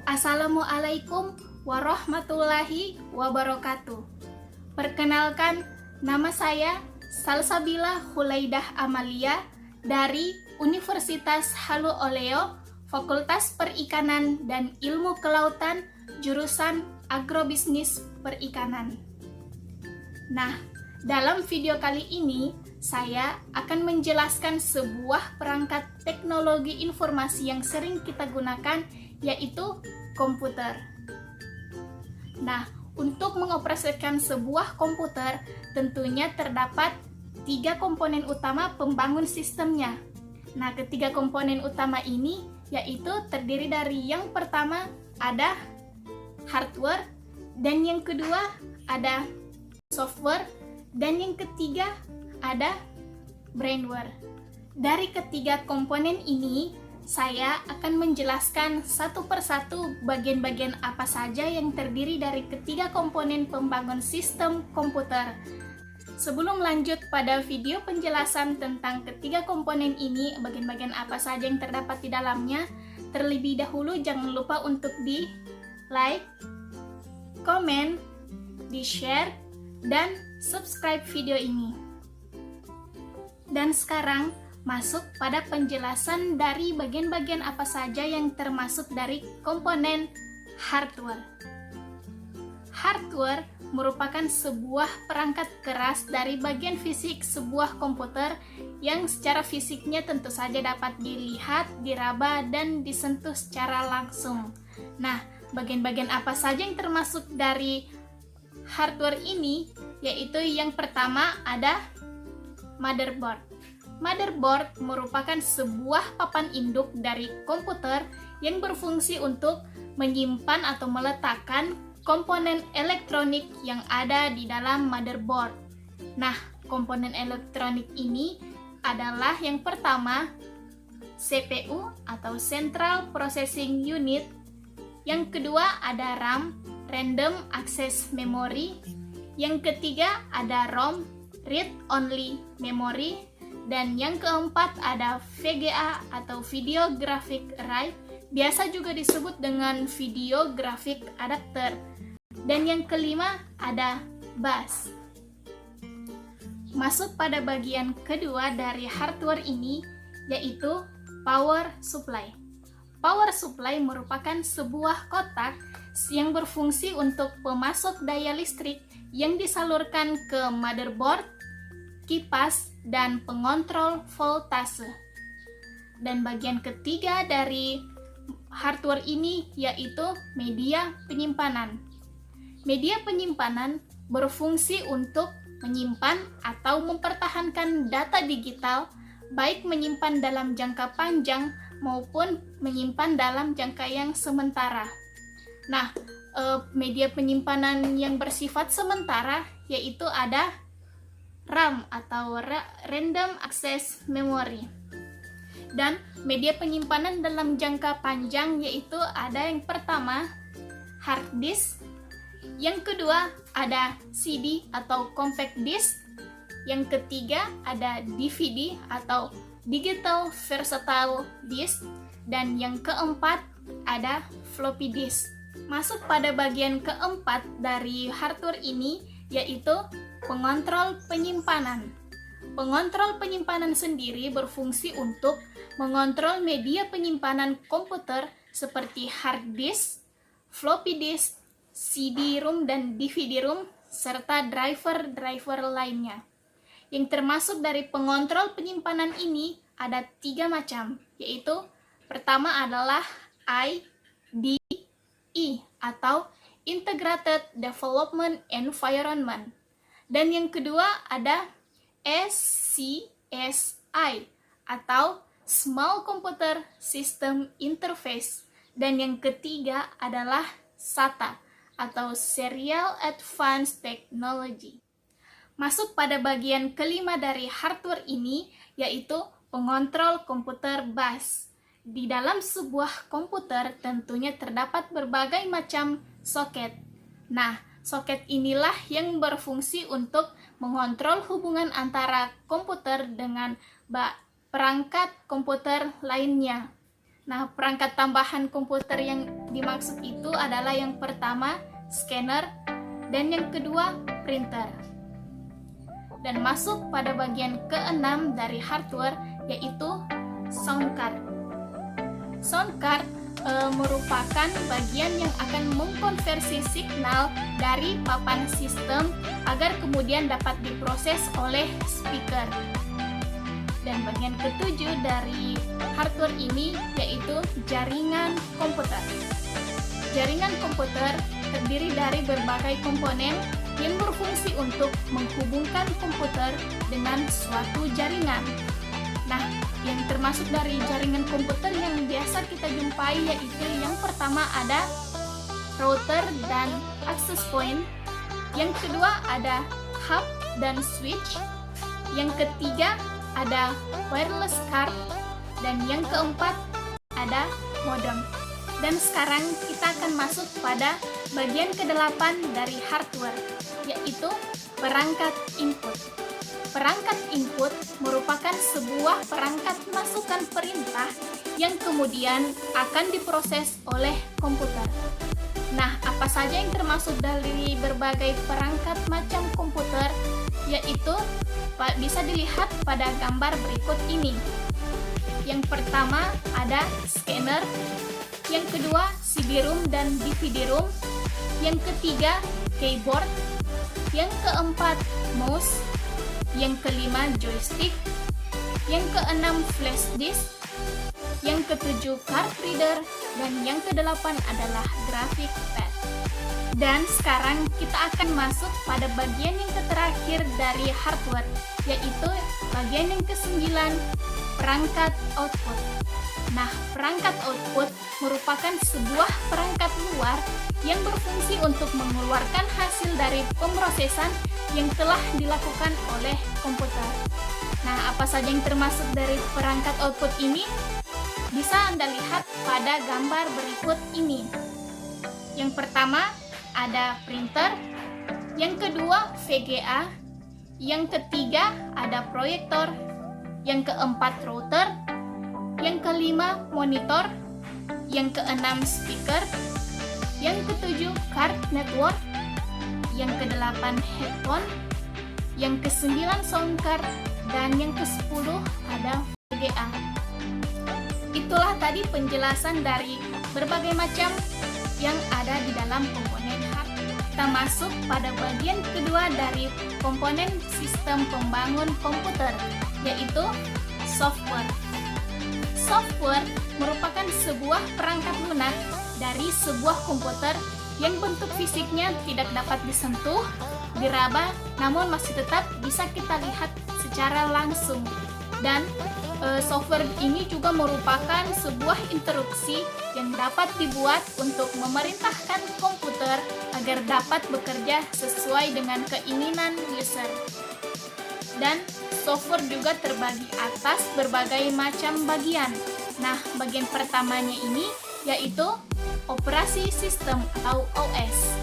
Assalamualaikum warahmatullahi wabarakatuh. Perkenalkan, nama saya Salsabila Hulaidah Amalia dari Universitas Halu Oleo, Fakultas Perikanan dan Ilmu Kelautan, jurusan Agrobisnis Perikanan. Nah, dalam video kali ini saya akan menjelaskan sebuah perangkat teknologi informasi yang sering kita gunakan, yaitu komputer. Nah, untuk mengoperasikan sebuah komputer, tentunya terdapat 3 komponen utama pembangun sistemnya. Nah, ketiga komponen utama ini yaitu terdiri dari yang pertama ada hardware, dan yang kedua ada software, dan yang ketiga ada brainware. Dari ketiga komponen ini, saya akan menjelaskan satu persatu bagian-bagian apa saja yang terdiri dari ketiga komponen pembangun sistem komputer. Sebelum lanjut pada video penjelasan tentang ketiga komponen ini, bagian-bagian apa saja yang terdapat di dalamnya, terlebih dahulu jangan lupa untuk di like, komen, di share, dan subscribe video ini. Dan sekarang masuk pada penjelasan dari bagian-bagian apa saja yang termasuk dari komponen hardware. Hardware merupakan sebuah perangkat keras dari bagian fisik sebuah komputer yang secara fisiknya tentu saja dapat dilihat, diraba, dan disentuh secara langsung. Nah, bagian-bagian apa saja yang termasuk dari hardware ini, yaitu yang pertama ada motherboard. Motherboard merupakan sebuah papan induk dari komputer yang berfungsi untuk menyimpan atau meletakkan komponen elektronik yang ada di dalam motherboard. Nah, komponen elektronik ini adalah yang pertama CPU atau Central Processing Unit, yang kedua ada RAM, Random Access Memory, yang ketiga ada ROM, Read Only Memory, dan yang keempat ada VGA atau Video Graphic Array, biasa juga disebut dengan Video Graphic Adapter. Dan yang kelima ada bus. Masuk pada bagian kedua dari hardware ini, yaitu power supply. Power supply merupakan sebuah kotak yang berfungsi untuk pemasok daya listrik yang disalurkan ke motherboard, kipas, dan pengontrol voltase. Dan bagian ketiga dari hardware ini yaitu media penyimpanan. Media penyimpanan berfungsi untuk menyimpan atau mempertahankan data digital, baik menyimpan dalam jangka panjang maupun menyimpan dalam jangka yang sementara. Nah, media penyimpanan yang bersifat sementara yaitu ada RAM atau Random Access Memory. Dan media penyimpanan dalam jangka panjang yaitu ada yang pertama hard disk, yang kedua ada CD atau compact disk, yang ketiga ada DVD atau Digital Versatile Disk, dan yang keempat ada floppy disk. Masuk pada bagian keempat dari hardware ini yaitu pengontrol penyimpanan. Pengontrol penyimpanan sendiri berfungsi untuk mengontrol media penyimpanan komputer seperti hard disk, floppy disk, CD-ROM dan DVD-ROM, serta driver-driver lainnya. Yang termasuk dari pengontrol penyimpanan ini ada 3 macam, yaitu pertama adalah IDE atau Integrated Development Environment, dan yang kedua ada SCSI atau Small Computer System Interface, dan yang ketiga adalah SATA atau Serial Advanced Technology. Masuk pada bagian kelima dari hardware ini yaitu pengontrol komputer bus. Di dalam sebuah komputer tentunya terdapat berbagai macam soket. Nah, soket inilah yang berfungsi untuk mengontrol hubungan antara komputer dengan perangkat komputer lainnya. Nah, perangkat tambahan komputer yang dimaksud itu adalah yang pertama scanner dan yang kedua printer. Dan masuk pada bagian keenam dari hardware, yaitu sound card. Sound card merupakan bagian yang akan mengkonversi signal dari papan sistem agar kemudian dapat diproses oleh speaker. Dan bagian ketujuh dari hardware ini yaitu jaringan komputer. Jaringan komputer terdiri dari berbagai komponen yang berfungsi untuk menghubungkan komputer dengan suatu jaringan. Nah, yang termasuk dari jaringan komputer yang biasa kita jumpai yaitu yang pertama ada router dan access point, yang kedua ada hub dan switch, yang ketiga ada wireless card, dan yang keempat ada modem. Dan sekarang kita akan masuk pada bagian ke-8 dari hardware, yaitu perangkat input. Perangkat input merupakan sebuah perangkat masukan perintah yang kemudian akan diproses oleh komputer. Nah, apa saja yang termasuk dari berbagai perangkat macam komputer, yaitu bisa dilihat pada gambar berikut ini. Yang pertama ada scanner, yang kedua CD-ROM dan DVD-ROM, yang ketiga keyboard, yang keempat mouse, yang kelima joystick, yang keenam flash disk, yang ketujuh card reader, dan yang kedelapan adalah graphic pad. Dan sekarang kita akan masuk pada bagian yang terakhir dari hardware, yaitu bagian yang ke-9, perangkat output. Nah, perangkat output merupakan sebuah perangkat luar yang berfungsi untuk mengeluarkan hasil dari pemrosesan yang telah dilakukan oleh komputer. Nah, apa saja yang termasuk dari perangkat output ini? Bisa Anda lihat pada gambar berikut ini. Yang pertama ada printer, yang kedua VGA, yang ketiga ada proyektor, yang keempat router, yang kelima monitor, yang keenam speaker, yang ketujuh card network, yang kedelapan headphone, yang kesembilan sound card, dan yang ke-10 ada VGA. Itulah tadi penjelasan dari berbagai macam yang ada di dalam komponen hardware. Kita masuk pada bagian kedua dari komponen sistem pembangun komputer, yaitu software. Software merupakan sebuah perangkat lunak dari sebuah komputer yang bentuk fisiknya tidak dapat disentuh, diraba, namun masih tetap bisa kita lihat secara langsung. Dan software ini juga merupakan sebuah instruksi yang dapat dibuat untuk memerintahkan komputer agar dapat bekerja sesuai dengan keinginan user. Dan software juga terbagi atas berbagai macam bagian. Nah, bagian pertamanya ini yaitu operasi sistem atau OS.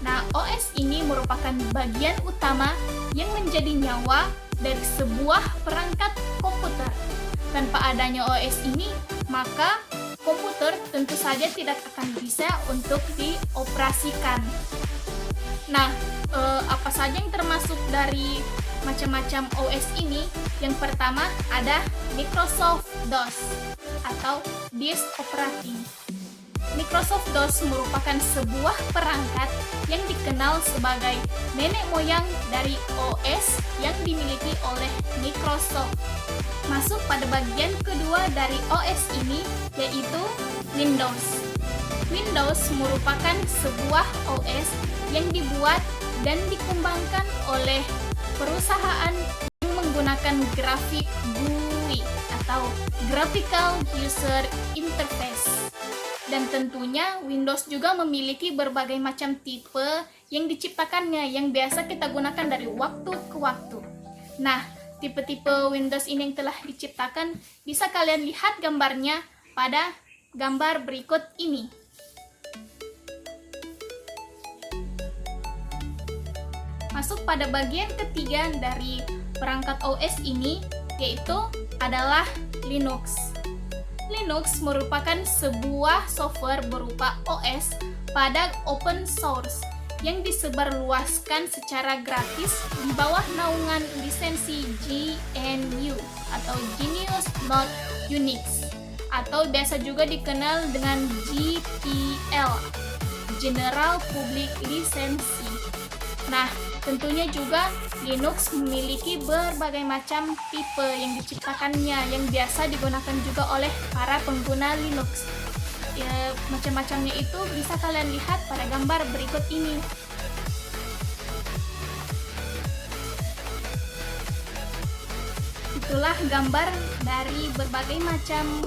Nah, OS ini merupakan bagian utama yang menjadi nyawa dari sebuah perangkat komputer. Tanpa adanya OS ini, maka komputer tentu saja tidak akan bisa untuk dioperasikan. Nah, apa saja yang termasuk dari macam-macam OS ini? Yang pertama ada Microsoft DOS atau Disk Operating. Microsoft DOS merupakan sebuah perangkat yang dikenal sebagai nenek moyang dari OS yang dimiliki oleh Microsoft. Masuk pada bagian kedua dari OS ini, yaitu Windows. Windows merupakan sebuah OS yang dibuat dan dikembangkan oleh perusahaan yang menggunakan grafik GUI atau Graphical User Interface. Dan tentunya Windows juga memiliki berbagai macam tipe yang diciptakannya yang biasa kita gunakan dari waktu ke waktu. Nah, tipe-tipe Windows ini yang telah diciptakan bisa kalian lihat gambarnya pada gambar berikut ini. Masuk pada bagian ketiga dari perangkat OS ini, yaitu adalah Linux. Linux merupakan sebuah software berupa OS pada open source yang disebarluaskan secara gratis di bawah naungan lisensi GNU atau Genius Not Unix, atau biasa juga dikenal dengan GPL, General Public License. Nah, tentunya juga Linux memiliki berbagai macam tipe yang diciptakannya yang biasa digunakan juga oleh para pengguna Linux. Ya, macam-macamnya itu bisa kalian lihat pada gambar berikut ini. Itulah gambar dari berbagai macam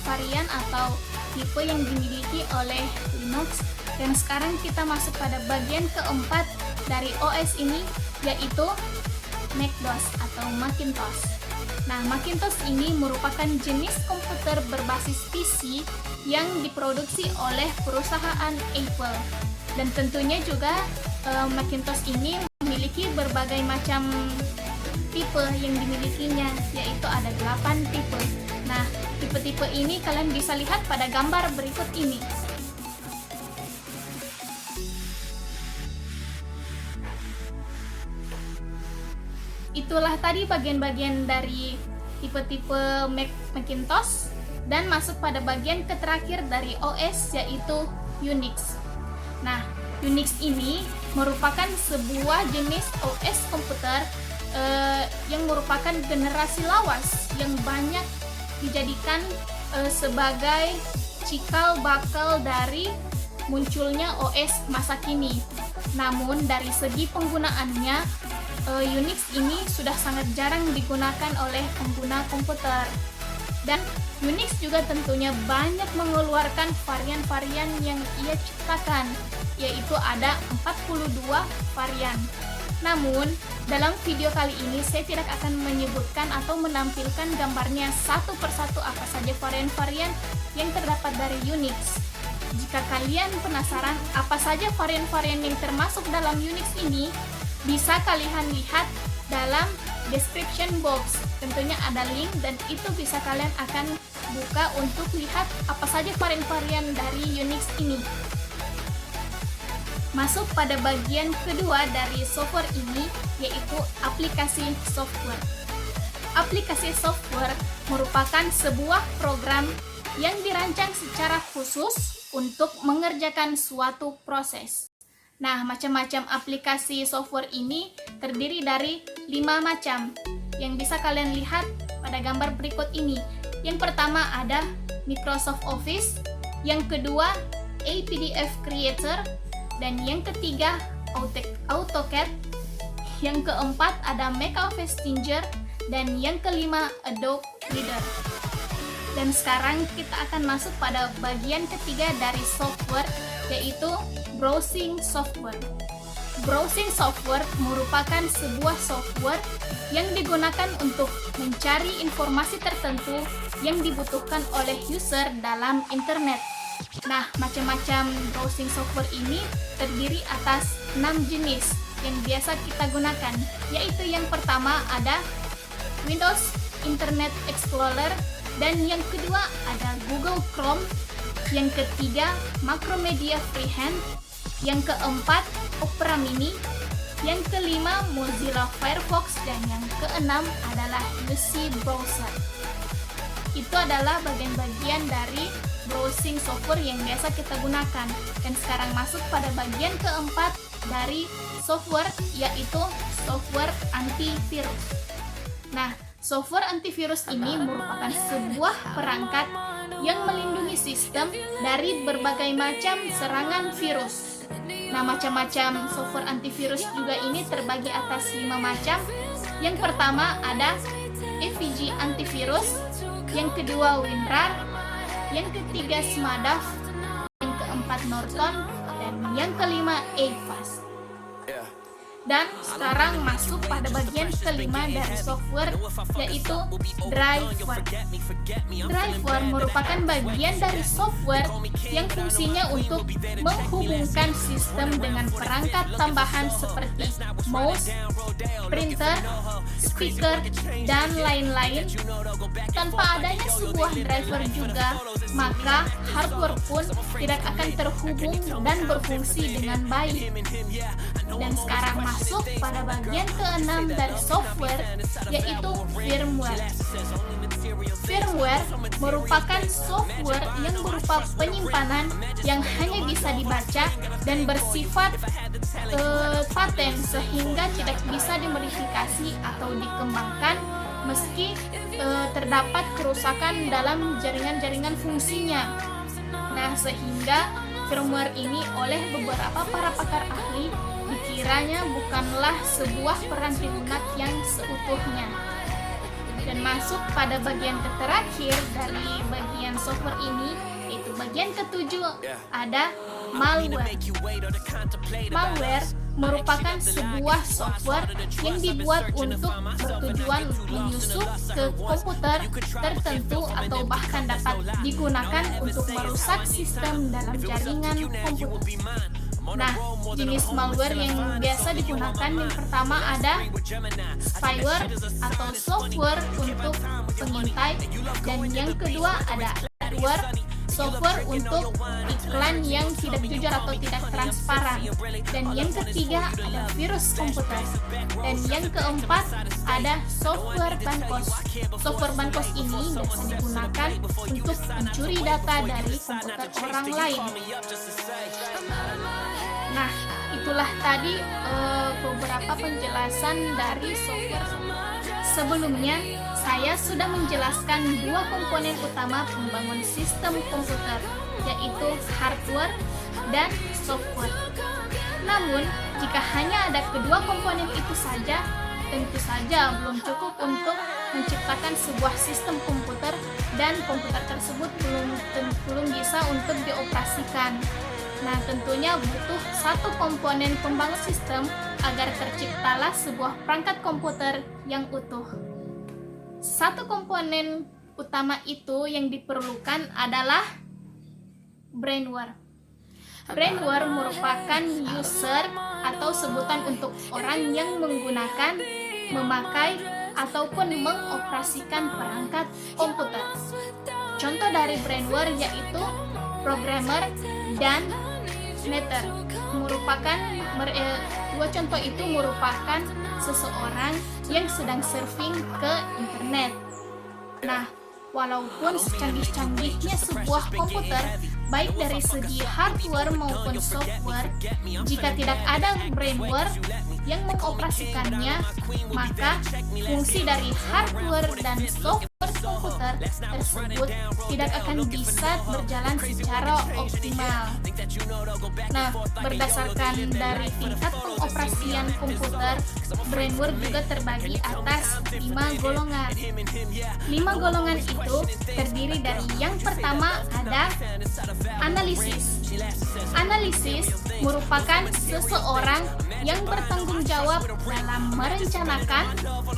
varian atau tipe yang dimiliki oleh Linux. Dan sekarang kita masuk pada bagian keempat dari OS ini, yaitu Mac-OS atau Macintosh. Nah, Macintosh ini merupakan jenis komputer berbasis PC yang diproduksi oleh perusahaan Apple. Dan tentunya juga Macintosh ini memiliki berbagai macam tipe yang dimilikinya, yaitu ada 8 tipe. Nah, tipe-tipe ini kalian bisa lihat pada gambar berikut ini. Itulah tadi bagian-bagian dari tipe-tipe Macintosh, dan masuk pada bagian terakhir dari OS, yaitu Unix. Nah, Unix ini merupakan sebuah jenis OS komputer yang merupakan generasi lawas yang banyak dijadikan sebagai cikal bakal dari munculnya OS masa kini. Namun dari segi penggunaannya, Unix ini sudah sangat jarang digunakan oleh pengguna komputer. Dan Unix juga tentunya banyak mengeluarkan varian-varian yang ia ciptakan, yaitu ada 42 varian. Namun, dalam video kali ini saya tidak akan menyebutkan atau menampilkan gambarnya satu persatu apa saja varian-varian yang terdapat dari Unix. Jika kalian penasaran apa saja varian-varian yang termasuk dalam Unix ini, bisa kalian lihat dalam description box. Tentunya ada link dan itu bisa kalian akan buka untuk lihat apa saja varian-varian dari Unix ini. Masuk pada bagian kedua dari software ini, yaitu aplikasi software. Aplikasi software merupakan sebuah program yang dirancang secara khusus untuk mengerjakan suatu proses. Nah, macam-macam aplikasi software ini terdiri dari 5 macam yang bisa kalian lihat pada gambar berikut ini. Yang pertama ada Microsoft Office, yang kedua APDF Creator, dan yang ketiga AutoCAD, yang keempat ada Makeover Stinger, dan yang kelima Adobe Reader. Dan sekarang kita akan masuk pada bagian ketiga dari software, yaitu browsing software. Browsing software merupakan sebuah software yang digunakan untuk mencari informasi tertentu yang dibutuhkan oleh user dalam internet. Nah, macam-macam browsing software ini terdiri atas 6 jenis yang biasa kita gunakan, yaitu yang pertama ada Windows Internet Explorer, dan yang kedua ada Google Chrome, yang ketiga Macromedia Freehand, yang keempat Opera Mini, yang kelima Mozilla Firefox, dan yang keenam adalah UC Browser. Itu adalah bagian-bagian dari browsing software yang biasa kita gunakan. Dan sekarang masuk pada bagian keempat dari software, yaitu software antivirus. Nah, software antivirus ini merupakan sebuah perangkat yang melindungi sistem dari berbagai macam serangan virus. Nah, macam-macam software antivirus juga ini terbagi atas 5 macam. Yang pertama ada EVG antivirus, yang kedua WinRAR, yang ketiga Smadaf, yang keempat Norton, dan yang kelima Avast. Dan sekarang masuk pada bagian kelima dari software, yaitu driver. Driver merupakan bagian dari software yang fungsinya untuk menghubungkan sistem dengan perangkat tambahan seperti mouse, printer, speaker, dan lain-lain. Tanpa adanya sebuah driver juga, maka hardware pun tidak akan terhubung dan berfungsi dengan baik. Dan sekarang masuk pada bagian keenam dari software, yaitu firmware. Firmware merupakan software yang berupa penyimpanan yang hanya bisa dibaca dan bersifat paten sehingga tidak bisa dimodifikasi atau dikembangkan meski terdapat kerusakan dalam jaringan-jaringan fungsinya. Nah, sehingga firmware ini oleh beberapa para pakar ahli dikiranya bukanlah sebuah peranti lunak yang seutuhnya. Dan masuk pada bagian terakhir dari bagian software ini, yaitu bagian ketujuh, ada malware. Malware merupakan sebuah software yang dibuat untuk bertujuan menyusup ke komputer tertentu atau bahkan dapat digunakan untuk merusak sistem dalam jaringan komputer. Nah, jenis malware yang biasa digunakan yang pertama ada spyware atau software untuk pengintai, dan yang kedua ada adware, software untuk iklan yang tidak jujur atau tidak transparan, dan yang ketiga ada virus komputer, dan yang keempat ada software bankos. Software bankos ini biasa digunakan untuk mencuri data dari komputer orang lain. Nah, itulah tadi beberapa penjelasan dari software. Sebelumnya, saya sudah menjelaskan dua komponen utama pembangun sistem komputer, yaitu hardware dan software. Namun, jika hanya ada kedua komponen itu saja, tentu saja belum cukup untuk menciptakan sebuah sistem komputer, dan komputer tersebut belum bisa untuk dioperasikan. Nah, tentunya butuh satu komponen pembangun sistem agar terciptalah sebuah perangkat komputer yang utuh. Satu komponen utama itu yang diperlukan adalah brainware. Brainware merupakan user atau sebutan untuk orang yang menggunakan, memakai, ataupun mengoperasikan perangkat komputer. Contoh dari brainware yaitu programmer dan netter. Dua contoh itu merupakan seseorang yang sedang surfing ke internet. Nah, walaupun secanggih-canggihnya sebuah komputer, baik dari segi hardware maupun software, jika tidak ada brainware yang mengoperasikannya, maka fungsi dari hardware dan software komputer tersebut tidak akan bisa berjalan secara optimal. Nah, berdasarkan dari tingkat pengoperasian komputer, brainware juga terbagi atas 5 golongan. 5 golongan itu terdiri dari yang pertama ada analisis. Analisis merupakan seseorang yang bertanggung jawab dalam merencanakan,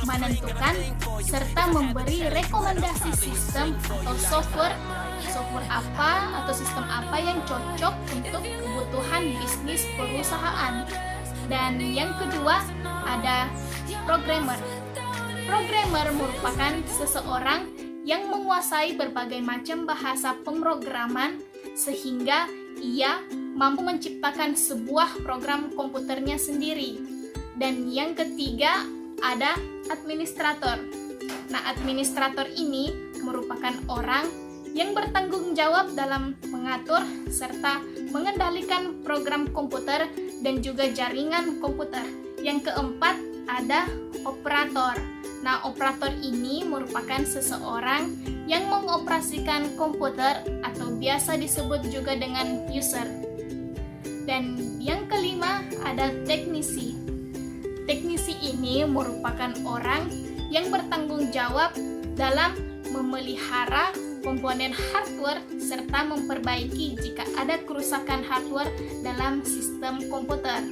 menentukan, serta memberi rekomendasi sistem atau software apa atau sistem apa yang cocok untuk kebutuhan bisnis perusahaan. Dan yang kedua ada programmer. Programmer merupakan seseorang yang menguasai berbagai macam bahasa pemrograman sehingga ia mampu menciptakan sebuah program komputernya sendiri. Dan yang ketiga ada administrator. Nah, administrator ini merupakan orang yang bertanggung jawab dalam mengatur serta mengendalikan program komputer dan juga jaringan komputer. Yang keempat ada operator. Nah, operator ini merupakan seseorang yang mengoperasikan komputer atau biasa disebut juga dengan user. Dan yang kelima ada teknisi. Teknisi ini merupakan orang yang bertanggung jawab dalam memelihara komponen hardware serta memperbaiki jika ada kerusakan hardware dalam sistem komputer.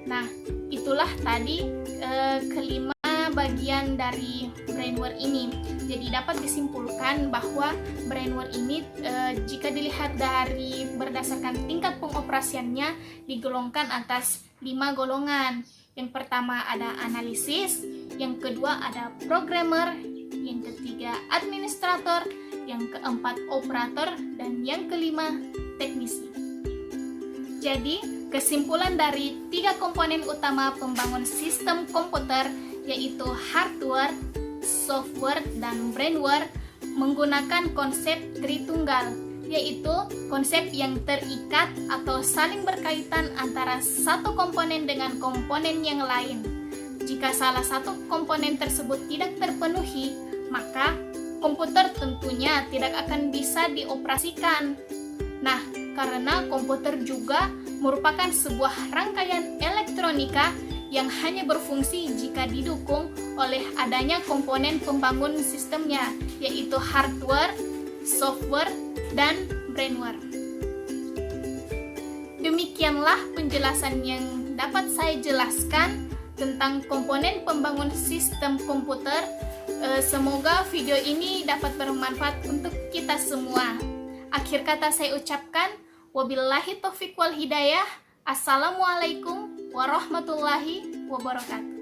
Nah, itulah tadi kelima bagian dari brainware ini. Jadi dapat disimpulkan bahwa brainware ini jika dilihat dari berdasarkan tingkat pengoperasiannya digolongkan atas 5 golongan. Yang pertama ada analisis, yang kedua ada programmer, yang ketiga administrator, yang keempat operator, dan yang kelima teknisi. Jadi kesimpulan dari 3 komponen utama pembangun sistem komputer yaitu hardware, software, dan brainware menggunakan konsep Tritunggal, yaitu konsep yang terikat atau saling berkaitan antara satu komponen dengan komponen yang lain. Jika salah satu komponen tersebut tidak terpenuhi, maka komputer tentunya tidak akan bisa dioperasikan. Nah, karena komputer juga merupakan sebuah rangkaian elektronika yang hanya berfungsi jika didukung oleh adanya komponen pembangun sistemnya, yaitu hardware, software, dan brainware. Demikianlah penjelasan yang dapat saya jelaskan tentang komponen pembangun sistem komputer. Semoga video ini dapat bermanfaat untuk kita semua. Akhir kata saya ucapkan, wabillahi taufiq wal hidayah. Assalamualaikum warahmatullahi wabarakatuh.